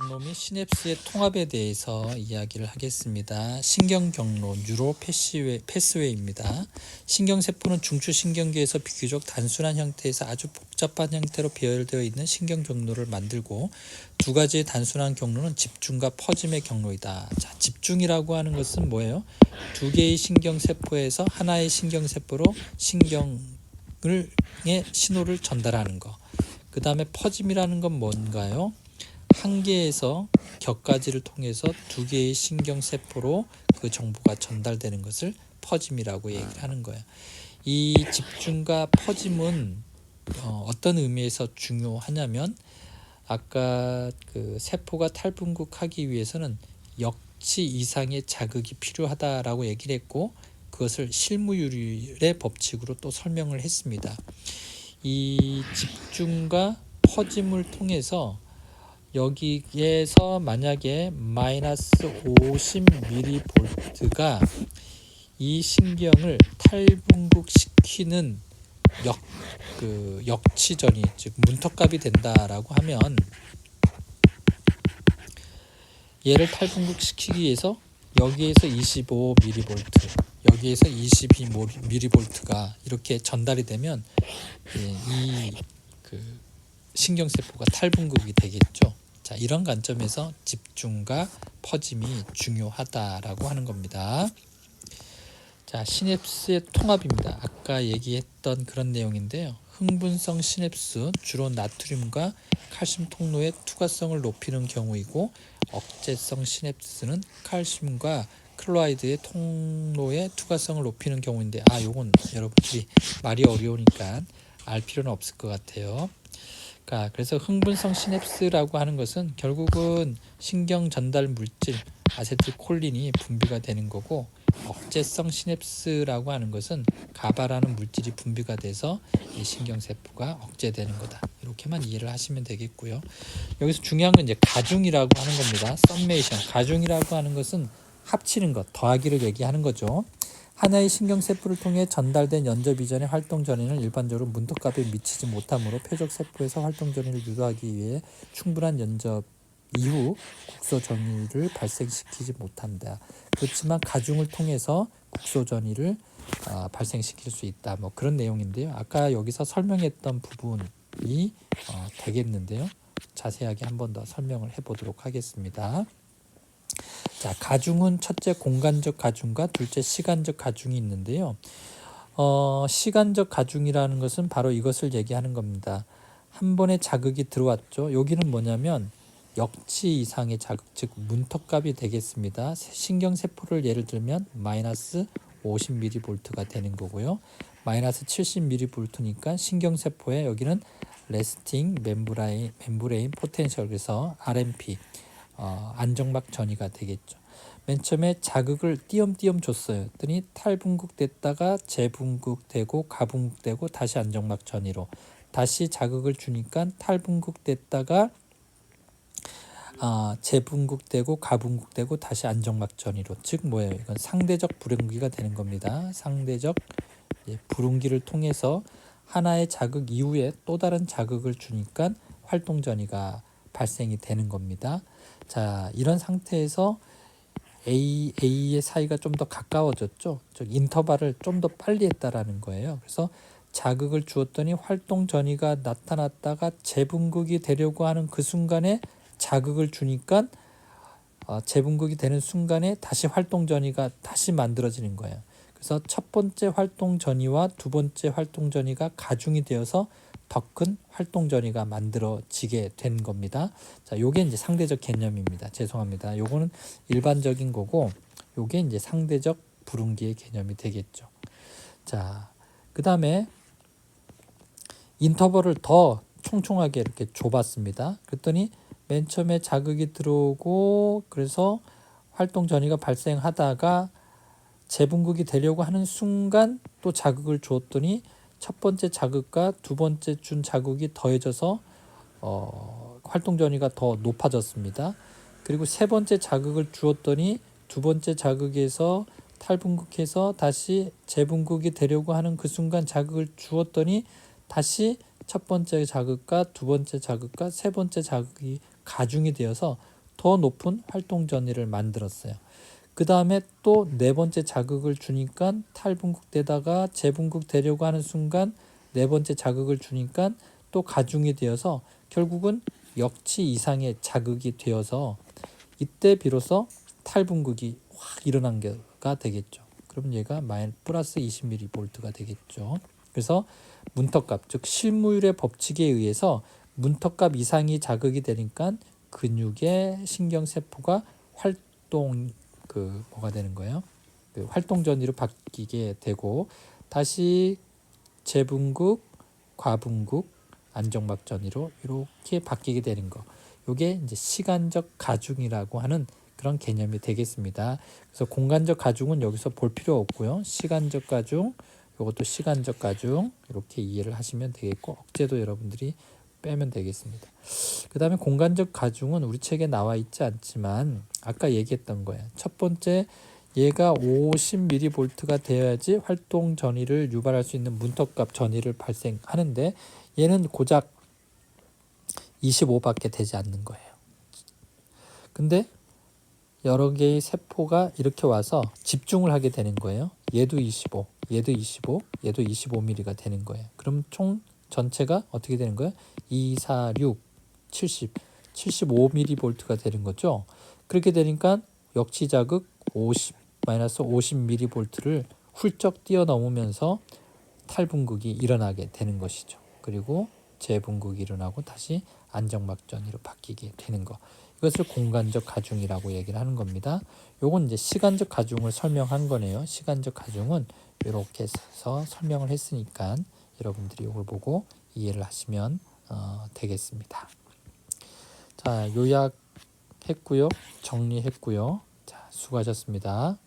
놈이 시냅스의 통합에 대해서 이야기를 하겠습니다. 신경경로, 뉴로 패스웨이입니다. 신경세포는 중추신경계에서 비교적 단순한 형태에서 아주 복잡한 형태로 배열되어 있는 신경경로를 만들고, 두 가지의 단순한 경로는 집중과 퍼짐의 경로이다. 자, 집중이라고 하는 것은 뭐예요? 두 개의 신경세포에서 하나의 신경세포로 신경의 신호를 전달하는 거. 그 다음에 퍼짐이라는 건 뭔가요? 한 개에서 격가지를 통해서 두 개의 신경세포로 그 정보가 전달되는 것을 퍼짐이라고 얘기를 하는 거예요. 이 집중과 퍼짐은 어떤 의미에서 중요하냐면, 아까 그 세포가 탈분국하기 위해서는 역치 이상의 자극이 필요하다라고 얘기를 했고, 그것을 실무유리의 법칙으로 또 설명을 했습니다. 이 집중과 퍼짐을 통해서 여기에서 만약에 마이너스 50mV가 이 신경을 탈분국시키는 역치전이, 즉 문턱값이 된다라고 하면, 얘를 탈분국시키기 위해서 여기에서 25mV, 여기에서 22mV가 이렇게 전달이 되면 이 신경세포가 탈분국이 되겠죠. 자, 이런 관점에서 집중과 퍼짐이 중요하다라고 하는 겁니다. 자, 시냅스의 통합입니다. 아까 얘기했던 그런 내용인데요. 흥분성 시냅스, 주로 나트륨과 칼슘 통로의 투과성을 높이는 경우이고, 억제성 시냅스는 칼슘과 클로라이드의 통로의 투과성을 높이는 경우인데, 요건 여러분들이 말이 어려우니까 알 필요는 없을 것 같아요. 그래서 흥분성 시냅스라고 하는 것은 결국은 신경 전달 물질 아세틸콜린이 분비가 되는 거고, 억제성 시냅스라고 하는 것은 가바라는 물질이 분비가 돼서 이 신경세포가 억제되는 거다. 이렇게만 이해를 하시면 되겠고요. 여기서 중요한 건 이제 가중이라고 하는 겁니다. 썸메이션. 가중이라고 하는 것은 합치는 것, 더하기를 얘기하는 거죠. 하나의 신경세포를 통해 전달된 연접 이전의 활동 전이는 일반적으로 문턱값에 미치지 못하므로 표적 세포에서 활동 전이를 유도하기 위해 충분한 연접 이후 국소 전이를 발생시키지 못한다. 그렇지만 가중을 통해서 국소 전이를 발생시킬 수 있다. 뭐 그런 내용인데요. 아까 여기서 설명했던 부분이 되겠는데요. 자세하게 한 번 더 설명을 해보도록 하겠습니다. 자, 가중은 첫째 공간적 가중과 둘째 시간적 가중이 있는데요. 시간적 가중이라는 것은 바로 이것을 얘기하는 겁니다. 한 번의 자극이 들어왔죠. 여기는 뭐냐면 역치 이상의 자극, 즉 문턱값이 되겠습니다. 신경세포를 예를 들면 마이너스 50mV가 되는 거고요. 마이너스 70mV니까 신경세포에 여기는 레스팅 멤브레인 포텐셜, 그래서 RMP 안정막 전이가 되겠죠. 맨 처음에 자극을 띄엄띄엄 줬어요. 그랬더니 탈분국됐다가 재분국되고 가분국되고 다시 안정막 전이로, 다시 자극을 주니까 탈분국됐다가 재분국되고 가분국되고 다시 안정막 전이로, 즉 뭐예요? 이건 상대적 불응기가 되는 겁니다. 상대적 불응기를 통해서 하나의 자극 이후에 또 다른 자극을 주니까 활동 전이가 발생이 되는 겁니다. 자, 이런 상태에서 A의 사이가 좀 더 가까워졌죠. 즉 인터벌을 좀 더 빨리 했다라는 거예요. 그래서 자극을 주었더니 활동 전이가 나타났다가 재분국이 되려고 하는 그 순간에 자극을 주니까 재분국이 되는 순간에 다시 활동 전이가 다시 만들어지는 거예요. 그래서 첫 번째 활동 전이와 두 번째 활동 전이가 가중이 되어서 더 큰 활동 전이가 만들어지게 된 겁니다. 자, 요게 이제 상대적 개념입니다. 죄송합니다. 요거는 일반적인 거고, 요게 이제 상대적 불응기의 개념이 되겠죠. 자, 그 다음에 인터벌을 더 총총하게 이렇게 좁았습니다. 그랬더니 맨 처음에 자극이 들어오고, 그래서 활동 전이가 발생하다가 재분국이 되려고 하는 순간 또 자극을 주었더니 첫 번째 자극과 두 번째 준 자극이 더해져서 활동 전이가 더 높아졌습니다. 그리고 세 번째 자극을 주었더니 두 번째 자극에서 탈분국해서 다시 재분국이 되려고 하는 그 순간 자극을 주었더니 다시 첫 번째 자극과 두 번째 자극과 세 번째 자극이 가중이 되어서 더 높은 활동 전이를 만들었어요. 그 다음에 또 네 번째 자극을 주니까 탈분극되다가 재분극 되려고 하는 순간 네 번째 자극을 주니까 또 가중이 되어서 결국은 역치 이상의 자극이 되어서 이때 비로소 탈분극이 확 일어난 게가 되겠죠. 그럼 얘가 플러스 20mV가 되겠죠. 그래서 문턱값, 즉 실무율의 법칙에 의해서 문턱값 이상이 자극이 되니까 근육의 신경세포가 뭐가 되는 거예요? 그 활동 전이로 바뀌게 되고 다시 재분극, 과분극, 안정막 전이로 이렇게 바뀌게 되는 거. 요게 이제 시간적 가중이라고 하는 그런 개념이 되겠습니다. 그래서 공간적 가중은 여기서 볼 필요 없고요. 시간적 가중, 이것도 시간적 가중 이렇게 이해를 하시면 되겠고 억제도 여러분들이 빼면 되겠습니다. 그 다음에 공간적 가중은 우리 책에 나와 있지 않지만 아까 얘기했던 거예요. 첫 번째 얘가 50mV가 되어야지 활동 전이를 유발할 수 있는 문턱값 전이를 발생하는데 얘는 고작 25밖에 되지 않는 거예요. 근데 여러 개의 세포가 이렇게 와서 집중을 하게 되는 거예요. 얘도 25, 얘도 25, 얘도 25mm가 되는 거예요. 그럼 총 전체가 어떻게 되는 거예요? 2, 4, 6, 70, 75mV가 되는 거죠. 그렇게 되니까 역치 자극 50-50mV를 훌쩍 뛰어넘으면서 탈분극이 일어나게 되는 것이죠. 그리고 재분극이 일어나고 다시 안정막 전이로 바뀌게 되는 거. 이것을 공간적 가중이라고 얘기를 하는 겁니다. 요건 이제 시간적 가중을 설명한 거네요. 시간적 가중은 이렇게 해서 설명을 했으니까 여러분들이 이걸 보고 이해를 하시면 되겠습니다. 자, 요약했고요. 정리했고요. 자, 수고하셨습니다.